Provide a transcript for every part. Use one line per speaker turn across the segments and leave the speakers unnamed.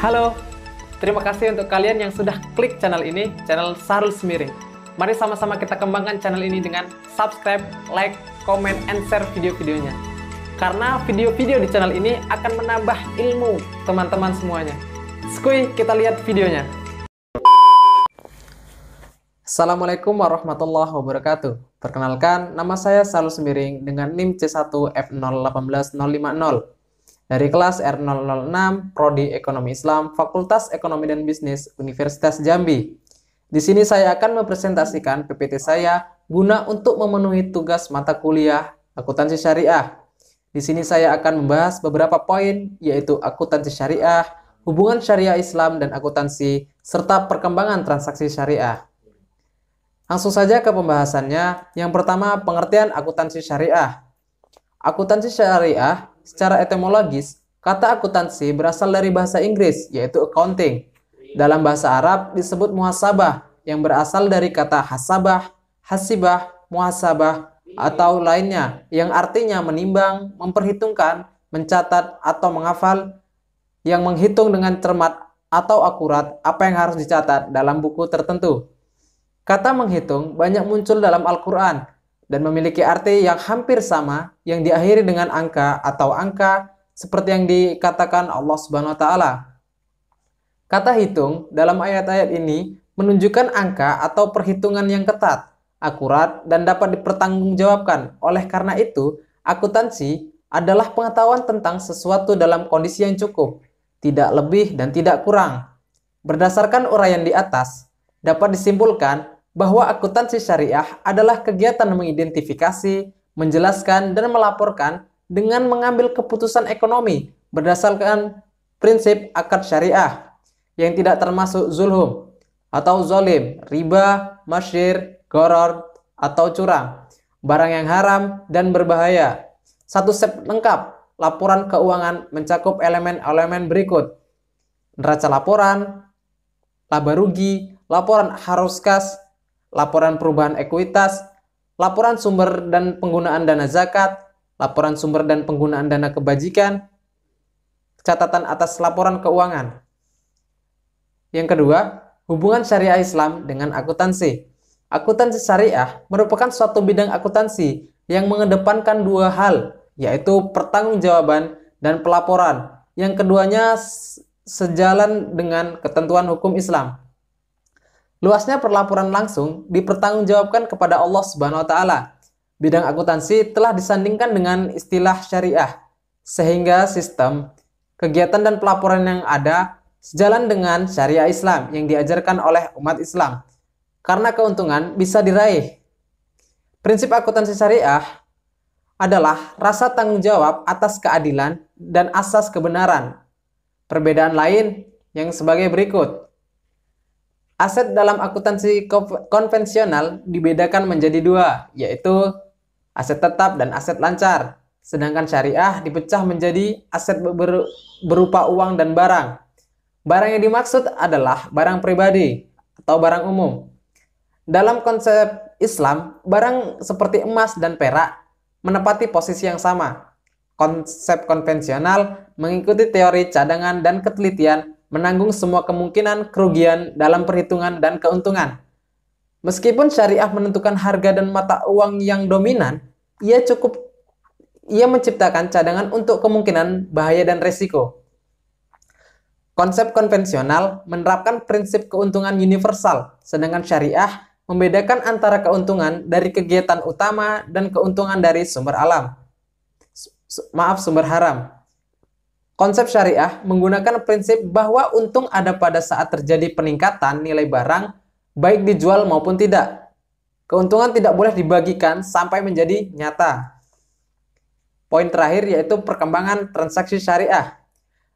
Halo, terima kasih untuk kalian yang sudah klik channel ini, channel Sahrul Semiring. Mari sama-sama kita kembangkan channel ini dengan subscribe, like, comment, and share video-videonya. Karena video-video di channel ini akan menambah ilmu teman-teman semuanya. Skuy, kita lihat videonya. Assalamualaikum warahmatullahi wabarakatuh. Perkenalkan, nama saya Sahrul Semiring dengan NIM C1F018050 dari kelas R006 Prodi Ekonomi Islam Fakultas Ekonomi dan Bisnis Universitas Jambi. Di sini saya akan mempresentasikan PPT saya guna untuk memenuhi tugas mata kuliah akuntansi syariah. Di sini saya akan membahas beberapa poin, yaitu akuntansi syariah, hubungan syariah Islam dan akuntansi, serta perkembangan transaksi syariah. Langsung saja ke pembahasannya. Yang pertama, pengertian akuntansi syariah. Akuntansi syariah secara etimologis, kata akuntansi berasal dari bahasa Inggris, yaitu accounting. Dalam bahasa Arab disebut muhasabah, yang berasal dari kata hasabah, hasibah, muhasabah, atau lainnya, yang artinya menimbang, memperhitungkan, mencatat, atau menghafal, yang menghitung dengan cermat atau akurat apa yang harus dicatat dalam buku tertentu. Kata menghitung banyak muncul dalam Al-Quran dan memiliki arti yang hampir sama yang diakhiri dengan angka atau angka seperti yang dikatakan Allah Subhanahu wa taala. Kata hitung dalam ayat-ayat ini menunjukkan angka atau perhitungan yang ketat, akurat, dan dapat dipertanggungjawabkan. Oleh karena itu, akuntansi adalah pengetahuan tentang sesuatu dalam kondisi yang cukup, tidak lebih dan tidak kurang. Berdasarkan uraian di atas, dapat disimpulkan bahwa akuntansi syariah adalah kegiatan mengidentifikasi, menjelaskan, dan melaporkan dengan mengambil keputusan ekonomi berdasarkan prinsip akad syariah yang tidak termasuk zulhum atau zolim, riba, masyir, goror, atau curang, barang yang haram dan berbahaya. Satu set lengkap laporan keuangan mencakup elemen-elemen berikut: neraca laporan, laba rugi, laporan harus kas, laporan perubahan ekuitas, laporan sumber dan penggunaan dana zakat, laporan sumber dan penggunaan dana kebajikan, catatan atas laporan keuangan. Yang kedua, hubungan syariah Islam dengan akuntansi. Akuntansi syariah merupakan suatu bidang akuntansi yang mengedepankan dua hal, yaitu pertanggungjawaban dan pelaporan. Yang keduanya sejalan dengan ketentuan hukum Islam. Luasnya perlaporan langsung dipertanggungjawabkan kepada Allah Subhanahu wa taala. Bidang akuntansi telah disandingkan dengan istilah syariah, sehingga sistem, kegiatan dan pelaporan yang ada sejalan dengan syariah Islam yang diajarkan oleh umat Islam. Karena keuntungan bisa diraih. Prinsip akuntansi syariah adalah rasa tanggung jawab atas keadilan dan asas kebenaran. Perbedaan lain yang sebagai berikut. Aset dalam akuntansi konvensional dibedakan menjadi dua, yaitu aset tetap dan aset lancar. Sedangkan syariah dipecah menjadi aset berupa uang dan barang. Barang yang dimaksud adalah barang pribadi atau barang umum. Dalam konsep Islam, barang seperti emas dan perak menempati posisi yang sama. Konsep konvensional mengikuti teori cadangan dan ketelitian, menanggung semua kemungkinan kerugian dalam perhitungan dan keuntungan. Meskipun syariah menentukan harga dan mata uang yang dominan, ia menciptakan cadangan untuk kemungkinan bahaya dan resiko. Konsep konvensional menerapkan prinsip keuntungan universal, sedangkan syariah membedakan antara keuntungan dari kegiatan utama dan keuntungan dari sumber haram. Konsep syariah menggunakan prinsip bahwa untung ada pada saat terjadi peningkatan nilai barang, baik dijual maupun tidak. Keuntungan tidak boleh dibagikan sampai menjadi nyata. Poin terakhir yaitu perkembangan transaksi syariah.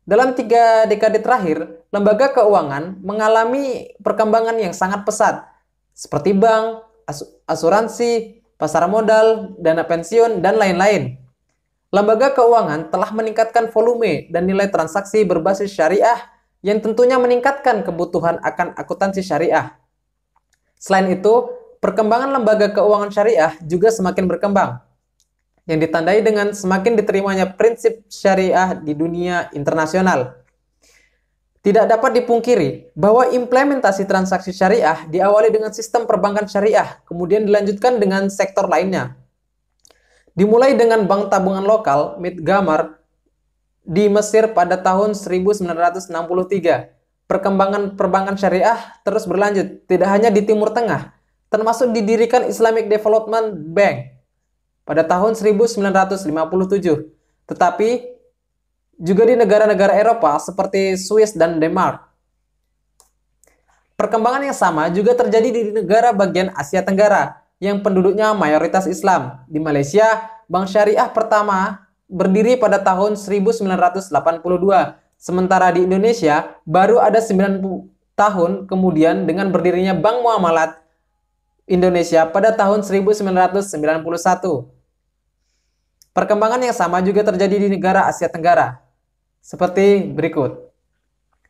Dalam 3 dekade terakhir, lembaga keuangan mengalami perkembangan yang sangat pesat, seperti bank, asuransi, pasar modal, dana pensiun, dan lain-lain. Lembaga keuangan telah meningkatkan volume dan nilai transaksi berbasis syariah yang tentunya meningkatkan kebutuhan akan akuntansi syariah. Selain itu, perkembangan lembaga keuangan syariah juga semakin berkembang, yang ditandai dengan semakin diterimanya prinsip syariah di dunia internasional. Tidak dapat dipungkiri bahwa implementasi transaksi syariah diawali dengan sistem perbankan syariah, kemudian dilanjutkan dengan sektor lainnya. Dimulai dengan bank tabungan lokal, Mit Gamar, di Mesir pada tahun 1963. Perkembangan perbankan syariah terus berlanjut, tidak hanya di Timur Tengah, termasuk didirikan Islamic Development Bank pada tahun 1957. Tetapi juga di negara-negara Eropa seperti Swiss dan Denmark. Perkembangan yang sama juga terjadi di negara bagian Asia Tenggara yang penduduknya mayoritas Islam. Di Malaysia, bank syariah pertama berdiri pada tahun 1982. Sementara di Indonesia baru ada 90 tahun kemudian dengan berdirinya Bank Muamalat Indonesia pada tahun 1991. Perkembangan yang sama juga terjadi di negara Asia Tenggara seperti berikut.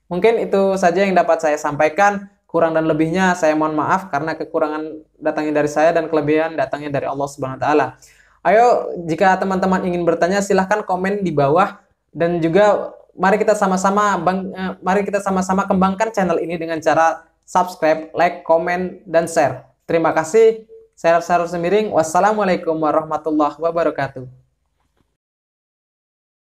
Mungkin itu saja yang dapat saya sampaikan. Kurang dan lebihnya saya mohon maaf karena kekurangan datangnya dari saya dan kelebihan datangnya dari Allah Subhanahu wa taala. Ayo, jika teman-teman ingin bertanya silahkan komen di bawah, dan juga mari kita sama-sama kembangkan channel ini dengan cara subscribe, like, komen, dan share. Terima kasih. Saya Sarul Semiring. Wassalamualaikum warahmatullahi wabarakatuh.